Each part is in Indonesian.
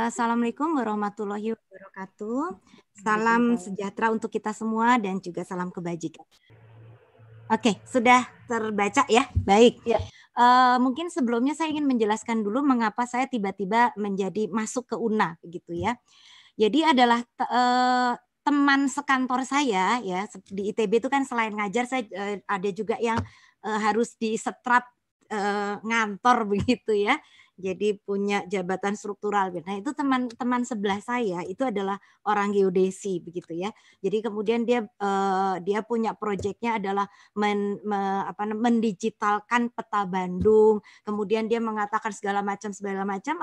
Assalamualaikum warahmatullahi wabarakatuh. Salam sejahtera untuk kita semua dan juga salam kebajikan. Oke, sudah terbaca ya? Baik. Ya. Mungkin sebelumnya saya ingin menjelaskan dulu mengapa saya tiba-tiba menjadi masuk ke UNA gitu ya. Jadi adalah teman sekantor saya ya di ITB itu kan selain ngajar saya ada juga yang harus disetrap ngantor begitu ya. Jadi punya jabatan struktural. Nah, itu teman-teman sebelah saya itu adalah orang geodesi begitu ya. Jadi kemudian dia punya proyeknya adalah mendigitalkan peta Bandung. Kemudian dia mengatakan segala macam.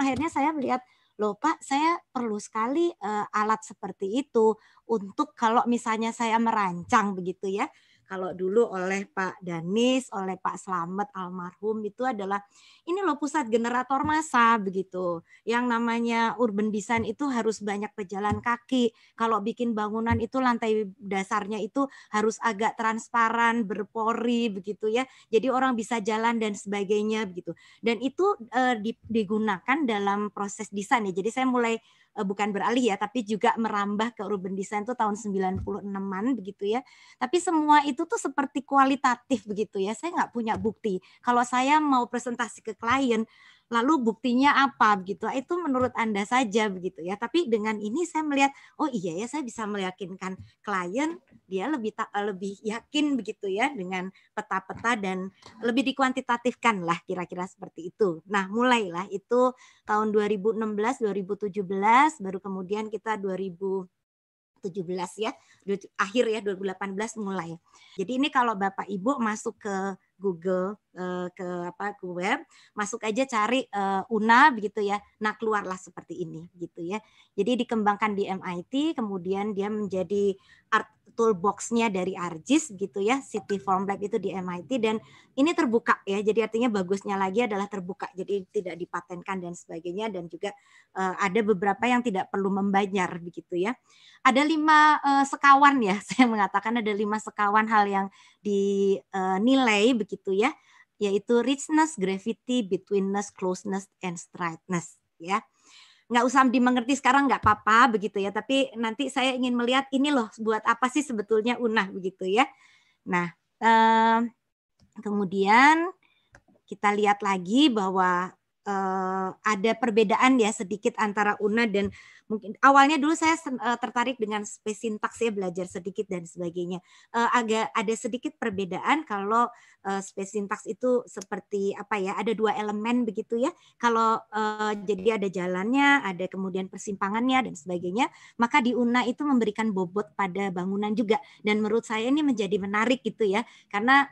Akhirnya saya melihat, loh Pak, saya perlu sekali alat seperti itu untuk kalau misalnya saya merancang begitu ya. Kalau dulu oleh Pak Danis, oleh Pak Slamet almarhum itu adalah ini loh pusat generator massa begitu. Yang namanya urban design itu harus banyak pejalan kaki. Kalau bikin bangunan itu lantai dasarnya itu harus agak transparan, berpori begitu ya. Jadi orang bisa jalan dan sebagainya begitu. Dan itu digunakan dalam proses desain ya. Jadi saya mulai bukan beralih ya, tapi juga merambah ke urban design itu tahun 96-an begitu ya. Tapi semua itu tuh seperti kualitatif begitu ya. Saya nggak punya bukti. Kalau saya mau presentasi ke klien, lalu buktinya apa begitu? Itu menurut Anda saja begitu ya. Tapi dengan ini saya melihat, oh iya ya, saya bisa meyakinkan klien, dia lebih yakin begitu ya dengan peta-peta dan lebih dikuantitatifkan lah kira-kira seperti itu. Nah, mulailah itu tahun 2016, 2017, baru kemudian kita 2017 ya, akhir ya 2018 mulai. Jadi ini kalau Bapak Ibu masuk ke Google ke web, masuk aja cari UNA begitu ya. Nah, keluarlah seperti ini gitu ya. Jadi dikembangkan di MIT, kemudian dia menjadi art toolbox-nya dari ArcGIS gitu ya, City Form Lab itu di MIT dan ini terbuka ya. Jadi artinya bagusnya lagi adalah terbuka. Jadi tidak dipatenkan dan sebagainya dan juga ada beberapa yang tidak perlu membayar begitu ya. Ada 5 sekawan ya, saya mengatakan ada 5 sekawan hal yang dinilai begitu ya, yaitu richness, gravity, betweenness, closeness, and straightness ya. Nggak usah dimengerti sekarang nggak apa-apa begitu ya, tapi nanti saya ingin melihat ini loh buat apa sih sebetulnya UNA begitu ya. Nah, kemudian kita lihat lagi bahwa ada perbedaan ya sedikit antara UNA dan mungkin awalnya dulu saya tertarik dengan space syntax ya, belajar sedikit dan sebagainya. Agak ada sedikit perbedaan kalau space syntax itu seperti apa ya, ada 2 elemen begitu ya. Kalau jadi ada jalannya, ada kemudian persimpangannya dan sebagainya, maka di UNA itu memberikan bobot pada bangunan juga. Dan menurut saya ini menjadi menarik gitu ya, karena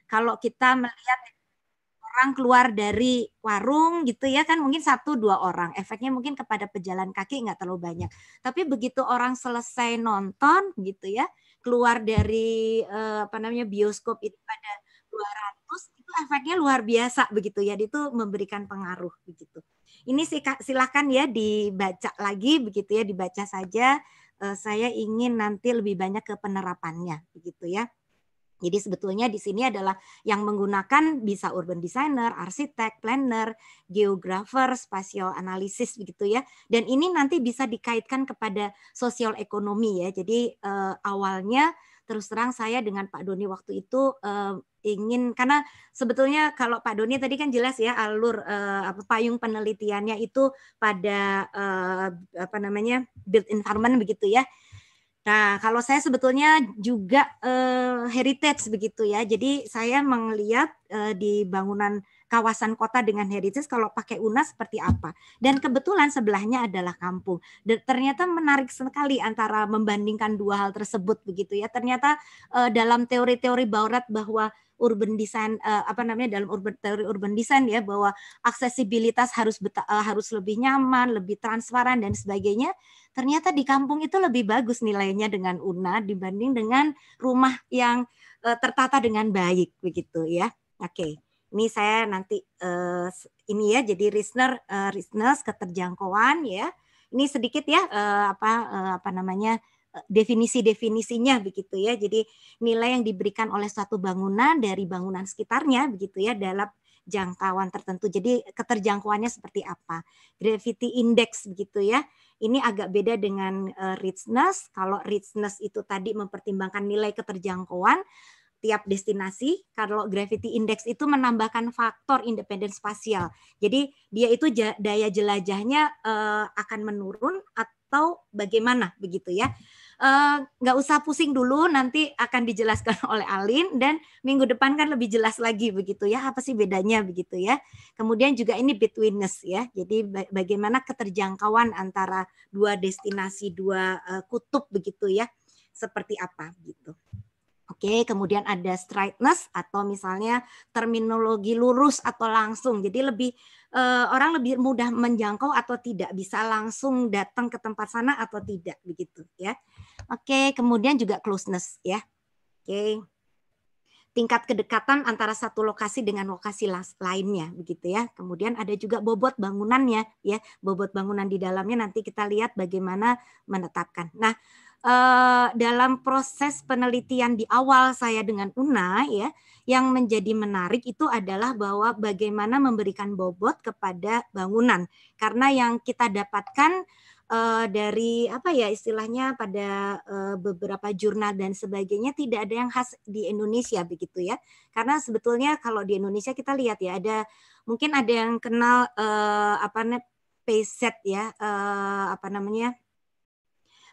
kalau kita melihat orang keluar dari warung gitu ya kan mungkin 1-2 orang, efeknya mungkin kepada pejalan kaki nggak terlalu banyak. Tapi begitu orang selesai nonton gitu ya, keluar dari bioskop itu ada 200, itu efeknya luar biasa begitu ya, itu memberikan pengaruh begitu. Ini silakan ya dibaca lagi begitu ya, dibaca saja. Saya ingin nanti lebih banyak ke penerapannya begitu ya. Jadi sebetulnya di sini adalah yang menggunakan bisa urban designer, arsitek, planner, geografer, spatial analisis begitu ya. Dan ini nanti bisa dikaitkan kepada sosial ekonomi ya. Jadi awalnya terus terang saya dengan Pak Doni waktu itu ingin, karena sebetulnya kalau Pak Doni tadi kan jelas ya alur payung penelitiannya itu pada built environment begitu ya. Nah, kalau saya sebetulnya juga heritage begitu ya. Jadi saya melihat di bangunan kawasan kota dengan heritage kalau pakai UNA seperti apa. Dan kebetulan sebelahnya adalah kampung. Dan ternyata menarik sekali antara membandingkan 2 hal tersebut begitu ya. Ternyata dalam teori-teori barat bahwa urban design dalam teori urban design ya, bahwa aksesibilitas harus lebih nyaman, lebih transparan dan sebagainya. Ternyata di kampung itu lebih bagus nilainya dengan UNA dibanding dengan rumah yang tertata dengan baik begitu ya. Oke, ini saya nanti ini ya, jadi richness, keterjangkauan ya. Ini sedikit ya definisi-definisinya begitu ya. Jadi nilai yang diberikan oleh suatu bangunan dari bangunan sekitarnya begitu ya jangkauan tertentu. Jadi keterjangkauannya seperti apa. Gravity index begitu ya. Ini agak beda dengan richness. Kalau richness itu tadi mempertimbangkan nilai keterjangkauan tiap destinasi. Kalau gravity index itu menambahkan faktor independen spasial. Jadi dia itu daya jelajahnya akan menurun atau bagaimana begitu ya. Nggak usah pusing dulu, nanti akan dijelaskan oleh Alin, dan minggu depan kan lebih jelas lagi begitu ya, apa sih bedanya begitu ya. Kemudian juga ini betweenness ya, jadi bagaimana keterjangkauan antara dua destinasi, dua kutub begitu ya, seperti apa gitu. Oke, kemudian ada straightness atau misalnya terminologi lurus atau langsung. Jadi lebih orang lebih mudah menjangkau atau tidak, bisa langsung datang ke tempat sana atau tidak begitu ya. Oke, kemudian juga closeness ya. Oke. Tingkat kedekatan antara satu lokasi dengan lokasi lainnya begitu ya. Kemudian ada juga bobot bangunannya ya. Bobot bangunan di dalamnya nanti kita lihat bagaimana menetapkan. Nah, dalam proses penelitian di awal saya dengan Una ya, yang menjadi menarik itu adalah bahwa bagaimana memberikan bobot kepada bangunan, karena yang kita dapatkan dari apa ya istilahnya pada beberapa jurnal dan sebagainya tidak ada yang khas di Indonesia begitu ya, karena sebetulnya kalau di Indonesia kita lihat ya mungkin ada yang kenal PZ ya, apa namanya,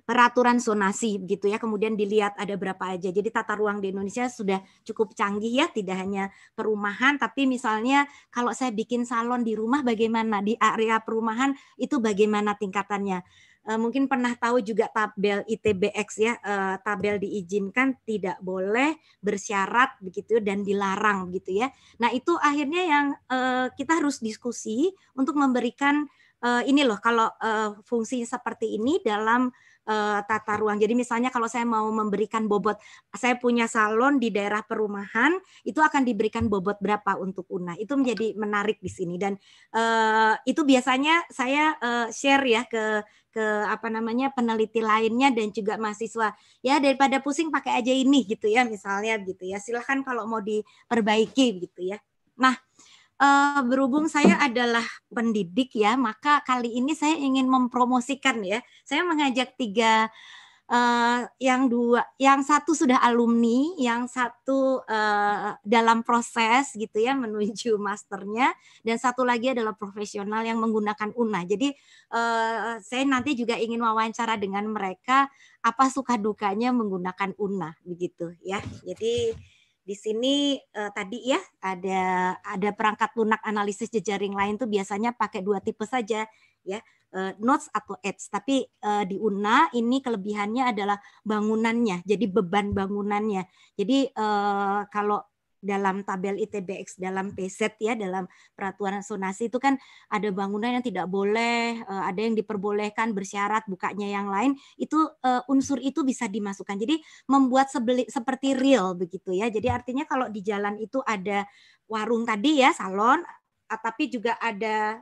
peraturan zonasi begitu ya, kemudian dilihat ada berapa aja. Jadi tata ruang di Indonesia sudah cukup canggih ya, tidak hanya perumahan, tapi misalnya kalau saya bikin salon di rumah bagaimana, di area perumahan itu bagaimana tingkatannya. Mungkin pernah tahu juga tabel ITBX ya, tabel diizinkan, tidak boleh, bersyarat begitu dan dilarang begitu ya. Nah itu akhirnya yang kita harus diskusi untuk memberikan ini loh, kalau fungsi seperti ini dalam tata ruang. Jadi misalnya kalau saya mau memberikan bobot, saya punya salon di daerah perumahan, itu akan diberikan bobot berapa untuk Una. Itu menjadi menarik di sini, dan itu biasanya saya share ya ke apa namanya peneliti lainnya dan juga mahasiswa. Ya daripada pusing pakai aja ini gitu ya misalnya gitu ya. Silahkan kalau mau diperbaiki gitu ya. Nah, berhubung saya adalah pendidik ya, maka kali ini saya ingin mempromosikan ya. Saya mengajak yang satu sudah alumni, yang satu dalam proses gitu ya menuju masternya, dan satu lagi adalah profesional yang menggunakan Una. Jadi saya nanti juga ingin wawancara dengan mereka apa suka dukanya menggunakan Una begitu ya. Jadi di sini tadi ya ada perangkat lunak analisis jejaring lain tuh biasanya pakai 2 tipe saja ya, nodes atau edge. Tapi di Una ini kelebihannya adalah bangunannya, jadi beban bangunannya. Jadi kalau dalam tabel ITBX dalam PZ ya, dalam peraturan zonasi itu kan ada bangunan yang tidak boleh, ada yang diperbolehkan bersyarat, bukanya yang lain, itu unsur itu bisa dimasukkan. Jadi membuat seperti real begitu ya. Jadi artinya kalau di jalan itu ada warung tadi ya, salon, tapi juga ada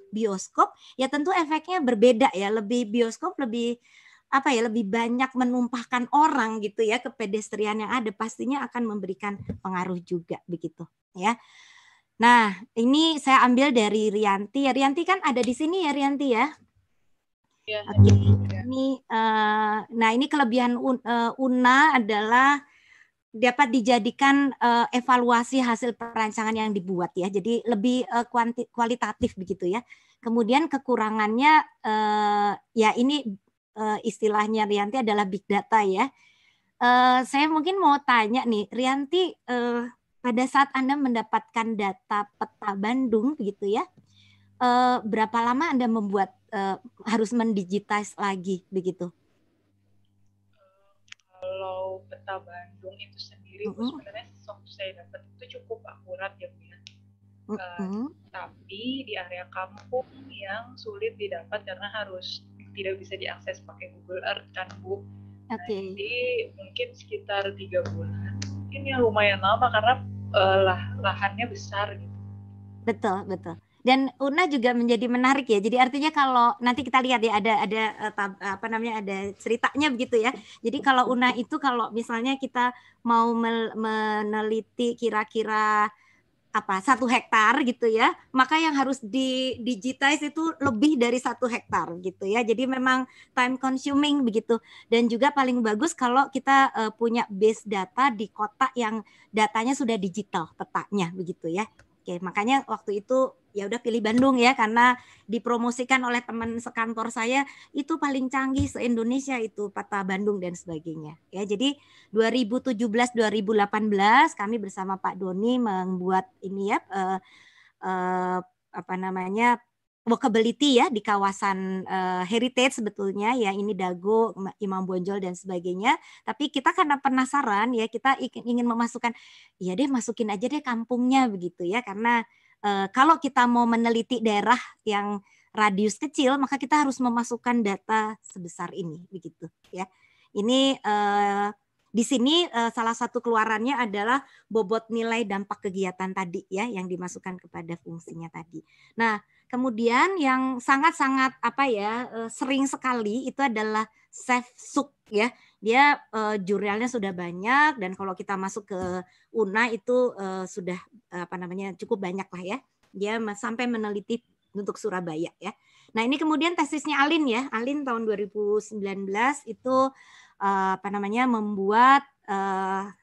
bioskop, ya tentu efeknya berbeda ya. Lebih bioskop lebih apa ya, lebih banyak menumpahkan orang gitu ya ke pedestrian yang ada, pastinya akan memberikan pengaruh juga begitu ya. Nah, ini saya ambil dari Rianti. Rianti kan ada di sini ya, Rianti ya. Ya. Oke, ini nah ini kelebihan Una adalah dapat dijadikan evaluasi hasil perancangan yang dibuat ya. Jadi lebih kualitatif begitu ya. Kemudian kekurangannya ya ini istilahnya Rianti adalah big data ya. Saya mungkin mau tanya nih, Rianti, pada saat Anda mendapatkan data peta Bandung begitu ya, berapa lama Anda membuat harus mendigitize lagi begitu? Kalau peta Bandung itu sendiri Bu, sebenarnya waktu saya dapat itu cukup akurat ya Bu ya. Tapi di area kampung yang sulit didapat karena harus tidak bisa diakses pakai Google Earth kan Bu. Jadi mungkin sekitar 3 bulan. Mungkin ya lumayan lama karena lahannya besar gitu. Betul, betul. Dan Una juga menjadi menarik ya. Jadi artinya kalau nanti kita lihat ya ada apa namanya, ada ceritanya begitu ya. Jadi kalau Una itu kalau misalnya kita mau meneliti kira-kira apa 1 hektar gitu ya, maka yang harus di digitize itu lebih dari 1 hektar gitu ya. Jadi memang time consuming begitu. Dan juga paling bagus kalau kita punya base data di kota yang datanya sudah digital petanya begitu ya. Oke, makanya waktu itu ya udah pilih Bandung ya, karena dipromosikan oleh teman sekantor saya itu paling canggih se-Indonesia itu peta Bandung dan sebagainya. Ya, jadi 2017-2018 kami bersama Pak Doni membuat ini ya apa namanya walkability ya di kawasan heritage sebetulnya ya, ini Dago, Imam Bonjol dan sebagainya. Tapi kita karena penasaran ya, kita ingin memasukkan, ya deh masukin aja deh kampungnya begitu ya, karena kalau kita mau meneliti daerah yang radius kecil maka kita harus memasukkan data sebesar ini begitu ya. Ini di sini salah satu keluarannya adalah bobot nilai dampak kegiatan tadi ya yang dimasukkan kepada fungsinya tadi. Nah, kemudian yang sangat-sangat apa ya sering sekali itu adalah SafeSuk ya. Dia jurnalnya sudah banyak, dan kalau kita masuk ke UNA itu sudah apa namanya cukup banyak lah ya. Dia sampai meneliti untuk Surabaya ya. Nah, ini kemudian tesisnya Alin ya. Alin tahun 2019 itu apa namanya membuat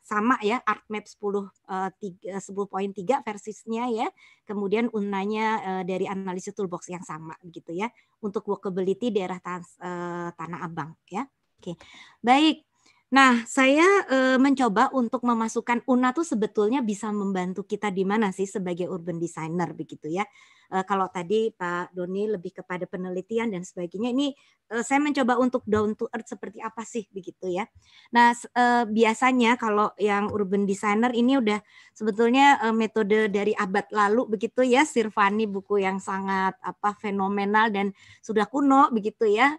sama ya ArcMap 10.3 versinya ya. Kemudian UNA-nya dari analisis toolbox yang sama gitu ya untuk walkability daerah Tanah Abang ya. Oke. Baik. Nah, saya mencoba untuk memasukkan UNA tuh sebetulnya bisa membantu kita di mana sih sebagai urban designer begitu ya. Kalau tadi Pak Doni lebih kepada penelitian dan sebagainya, ini saya mencoba untuk down to earth seperti apa sih begitu ya. Nah, biasanya kalau yang urban designer ini udah sebetulnya metode dari abad lalu begitu ya, Sirvani, buku yang sangat apa fenomenal dan sudah kuno begitu ya,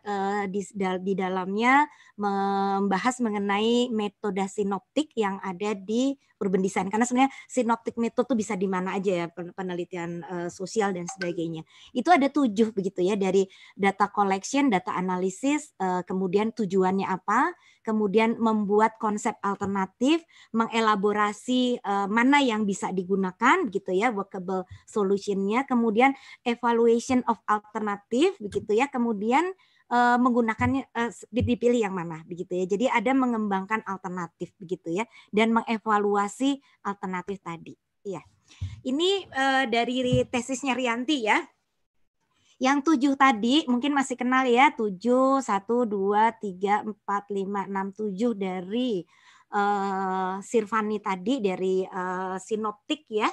di dalamnya membahas mengenai metode sinoptik yang ada di urban design, karena sebenarnya sinoptik metode itu bisa di mana aja ya, penelitian sosial dan sebagainya. Itu ada 7 begitu ya, dari data collection, data analisis, kemudian tujuannya apa, kemudian membuat konsep alternatif, mengelaborasi mana yang bisa digunakan begitu ya, workable solution-nya, kemudian evaluation of alternative begitu ya, kemudian menggunakannya dipilih yang mana begitu ya. Jadi ada mengembangkan alternatif begitu ya, dan mengevaluasi alternatif tadi. Iya. Ini dari tesisnya Rianti ya. Yang 7 tadi mungkin masih kenal ya, 7, 1, 2, 3, 4, 5, 6, 7 dari Sirvani tadi, dari sinoptik ya,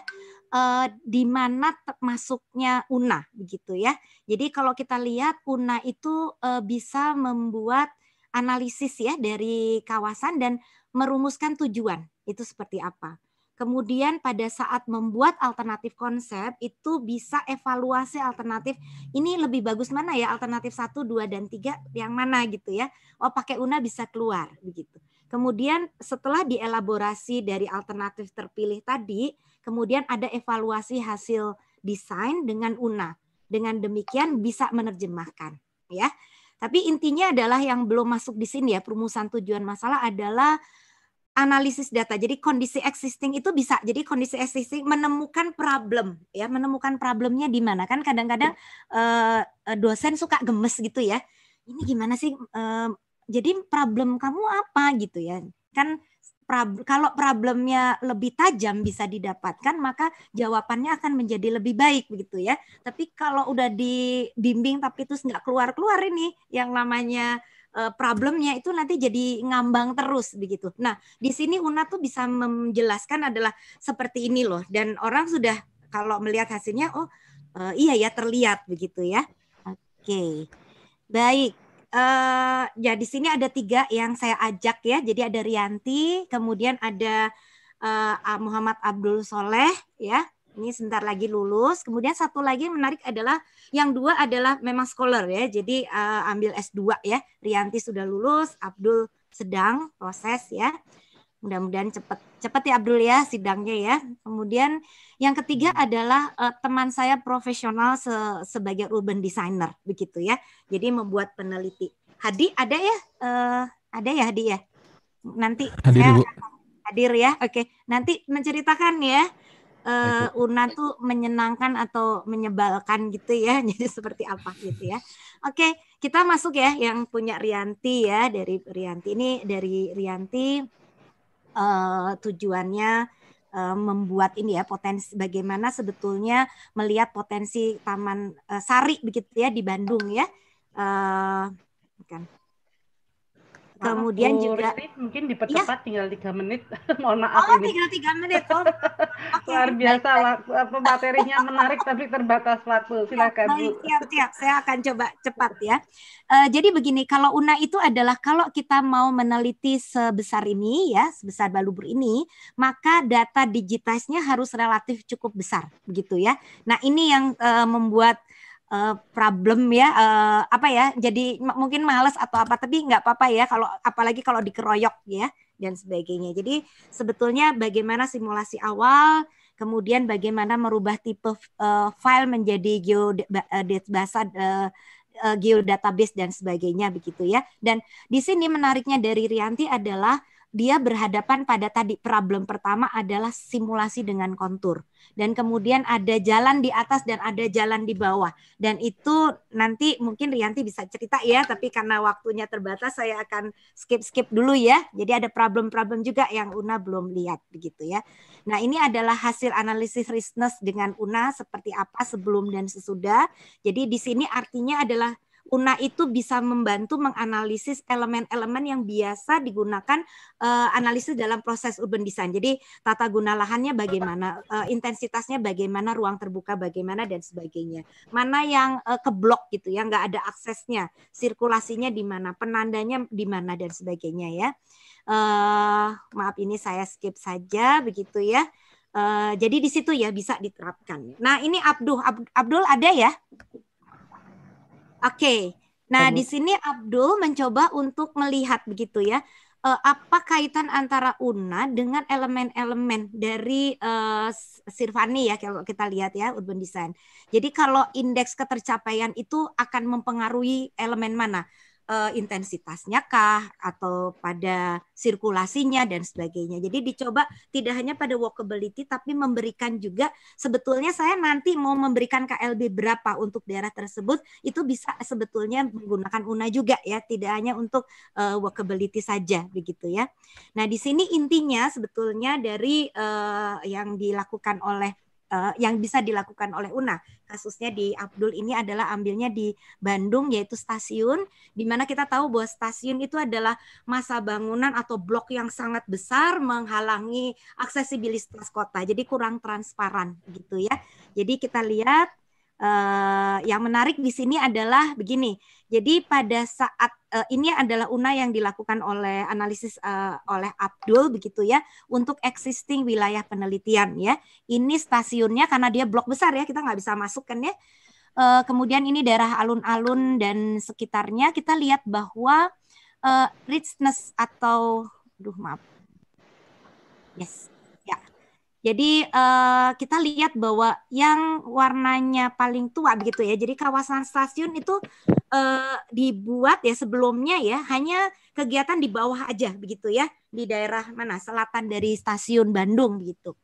di mana masuknya UNA begitu ya. Jadi kalau kita lihat UNA itu bisa membuat analisis ya dari kawasan dan merumuskan tujuan itu seperti apa. Kemudian pada saat membuat alternatif konsep itu bisa evaluasi alternatif, ini lebih bagus mana ya, alternatif 1, 2, dan 3 yang mana gitu ya. Oh, pakai UNA bisa keluar begitu. Kemudian setelah dielaborasi dari alternatif terpilih tadi, kemudian ada evaluasi hasil desain dengan UNA. Dengan demikian bisa menerjemahkan ya. Tapi intinya adalah yang belum masuk di sini ya, perumusan tujuan masalah adalah analisis data. Jadi kondisi existing itu bisa, jadi kondisi existing menemukan problem ya, menemukan problemnya di mana. Kan kadang-kadang dosen suka gemes gitu ya. Ini gimana sih? Jadi problem kamu apa gitu ya? Kan kalau problemnya lebih tajam bisa didapatkan, maka jawabannya akan menjadi lebih baik begitu ya. Tapi kalau udah dibimbing tapi terus nggak keluar-keluar ini yang namanya problemnya, itu nanti jadi ngambang terus begitu. Nah, di sini UNA tuh bisa menjelaskan adalah seperti ini loh, dan orang sudah kalau melihat hasilnya, oh iya ya terlihat begitu ya. Oke, baik. Ya di sini ada 3 yang saya ajak ya. Jadi ada Rianti, kemudian ada Muhammad Abdul Soleh ya. Ini sebentar lagi lulus. Kemudian satu lagi yang menarik adalah yang 2 adalah memang scholar ya. Jadi ambil S2 ya. Rianti sudah lulus, Abdul sedang proses ya. Mudah-mudahan cepat ya Abdul ya sidangnya ya. Kemudian yang ketiga adalah teman saya profesional sebagai urban designer begitu ya. Jadi membuat peneliti. Hadi ada ya? Ada ya Hadi ya? Nanti hadir, saya Ibu. Hadir ya. Oke, nanti menceritakan ya Una tuh menyenangkan atau menyebalkan gitu ya. Jadi seperti apa gitu ya. Oke, kita masuk ya yang punya Rianti ya. Dari Rianti ini, dari Rianti tujuannya membuat ini ya, potensi bagaimana sebetulnya melihat potensi Taman Sari begitu ya di Bandung ya. Kan. Kemudian juga mungkin ya. dipercepat tinggal 3 menit. Mohon maaf Oh, ini. tinggal 3 menit. Oh, oke. Luar biasa, materinya menarik tapi terbatas waktu. Silakan, Bu. Siap. Saya akan coba cepat ya. Jadi begini, kalau Una itu adalah kalau kita mau meneliti sebesar ini ya, sebesar Balubur ini, maka data digitize-nya harus relatif cukup besar, begitu ya. Nah, ini yang membuat problem ya, apa ya, jadi mungkin males atau apa, tapi nggak apa-apa ya, kalau apalagi kalau dikeroyok ya dan sebagainya. Jadi sebetulnya bagaimana simulasi awal, kemudian bagaimana merubah tipe file menjadi geodatabase dan sebagainya begitu ya. Dan di sini menariknya dari Rianti adalah dia berhadapan pada tadi problem pertama adalah simulasi dengan kontur. Dan kemudian ada jalan di atas dan ada jalan di bawah. Dan itu nanti mungkin Rianti bisa cerita ya, tapi karena waktunya terbatas saya akan skip dulu ya. Jadi ada problem-problem juga yang Una belum lihat begitu ya. Nah, ini adalah hasil analisis richness dengan Una seperti apa sebelum dan sesudah. Jadi di sini artinya adalah Una itu bisa membantu menganalisis elemen-elemen yang biasa digunakan analisis dalam proses urban design. Jadi tata guna lahannya bagaimana, intensitasnya bagaimana, ruang terbuka bagaimana dan sebagainya. Mana yang keblok gitu ya, nggak ada aksesnya, sirkulasinya di mana, penandanya di mana dan sebagainya ya. Maaf ini saya skip saja begitu ya. Jadi di situ ya bisa diterapkan. Nah ini Abdul ada ya? Oke. Nah di sini Abdul mencoba untuk melihat begitu ya. Apa kaitan antara Una dengan elemen-elemen dari Sirvani ya kalau kita lihat ya urban design. Jadi kalau indeks ketercapaian itu akan mempengaruhi elemen mana? Intensitasnya kah atau pada sirkulasinya dan sebagainya. Jadi dicoba tidak hanya pada walkability tapi memberikan juga sebetulnya saya nanti mau memberikan KLB berapa untuk daerah tersebut itu bisa sebetulnya menggunakan UNA juga ya, tidak hanya untuk walkability saja begitu ya. Nah, di sini intinya sebetulnya dari yang dilakukan oleh yang bisa dilakukan oleh UNA. Kasusnya di Abdul ini adalah ambilnya di Bandung yaitu stasiun, di mana kita tahu bahwa stasiun itu adalah masa bangunan atau blok yang sangat besar menghalangi aksesibilitas kota. Jadi kurang transparan gitu ya. Jadi kita lihat yang menarik di sini adalah begini. Jadi pada saat ini adalah UNA yang dilakukan oleh analisis oleh Abdul begitu ya untuk existing wilayah penelitian ya. Ini stasiunnya karena dia blok besar ya kita nggak bisa masuk kan ya. Kemudian ini daerah alun-alun dan sekitarnya kita lihat bahwa richness atau maaf. Yes. Jadi kita lihat bahwa yang warnanya paling tua begitu ya. Jadi kawasan stasiun itu dibuat ya sebelumnya ya hanya kegiatan di bawah aja begitu ya di daerah mana selatan dari stasiun Bandung gitu.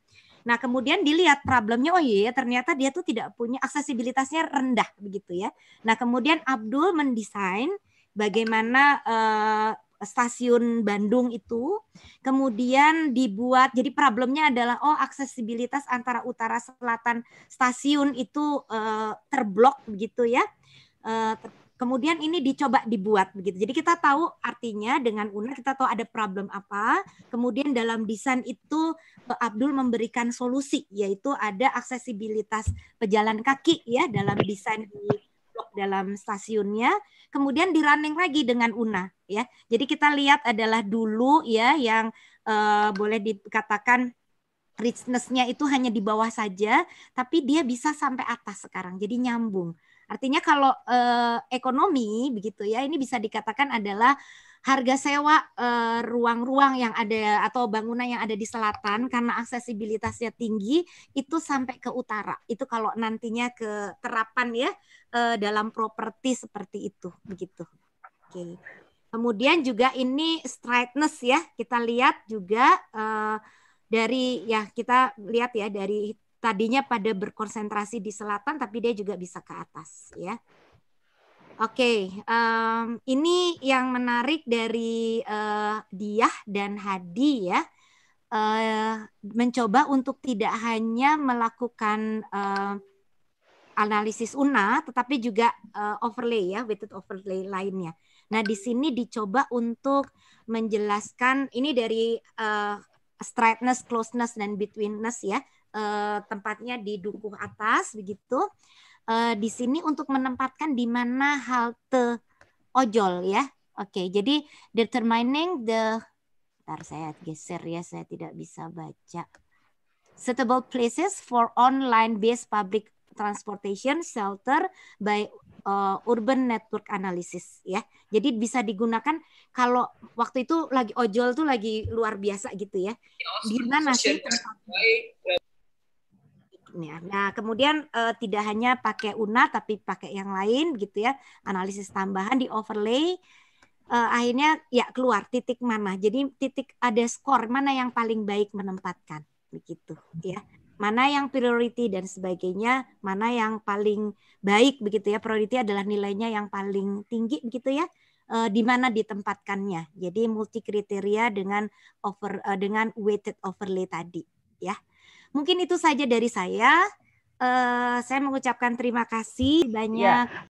Nah kemudian dilihat problemnya oh iya ternyata dia tuh tidak punya aksesibilitasnya rendah begitu ya. Nah kemudian Abdul mendesain bagaimana stasiun Bandung itu kemudian dibuat jadi problemnya adalah aksesibilitas antara utara selatan stasiun itu terblok begitu ya. Kemudian ini dicoba dibuat begitu. Jadi kita tahu artinya dengan UNA kita tahu ada problem apa. Kemudian dalam desain itu Abdul memberikan solusi yaitu ada aksesibilitas pejalan kaki ya dalam desain di blok dalam stasiunnya. Kemudian di running lagi dengan UNA ya. Jadi kita lihat adalah dulu ya yang boleh dikatakan richness-nya itu hanya di bawah saja, tapi dia bisa sampai atas sekarang. Jadi nyambung. Artinya kalau ekonomi begitu ya, ini bisa dikatakan adalah harga sewa ruang-ruang yang ada atau bangunan yang ada di selatan karena aksesibilitasnya tinggi itu sampai ke utara. Itu kalau nantinya ke terapan ya dalam properti seperti itu begitu. Oke. Kemudian juga ini straightness ya, kita lihat juga dari ya kita lihat ya dari tadinya pada berkonsentrasi di selatan, tapi dia juga bisa ke atas, ya. Oke, ini yang menarik dari Diah dan Hadi, ya. Mencoba untuk tidak hanya melakukan analisis UNA, tetapi juga overlay, ya, weighted overlay lainnya. Nah, di sini dicoba untuk menjelaskan ini dari straightness, closeness, dan betweenness, ya, tempatnya di dukuh atas begitu. Di sini untuk menempatkan di mana halte ojol, ya. Oke, jadi determining the, bentar saya geser ya, saya tidak bisa baca. Suitable places for online-based public transportation shelter by urban network analysis, ya. Jadi bisa digunakan kalau waktu itu lagi ojol tuh lagi luar biasa gitu, ya. Di mana sih tempatnya? Nah, kemudian tidak hanya pakai UNA tapi pakai yang lain gitu, ya. Analisis tambahan di overlay. Akhirnya ya keluar titik mana. Jadi titik ada skor mana yang paling baik menempatkan begitu, ya. Mana yang priority dan sebagainya, mana yang paling baik begitu, ya. Priority adalah nilainya yang paling tinggi begitu, ya. Di mana ditempatkannya. Jadi multi kriteria dengan weighted overlay tadi, ya. Mungkin itu saja dari saya. Saya mengucapkan terima kasih banyak.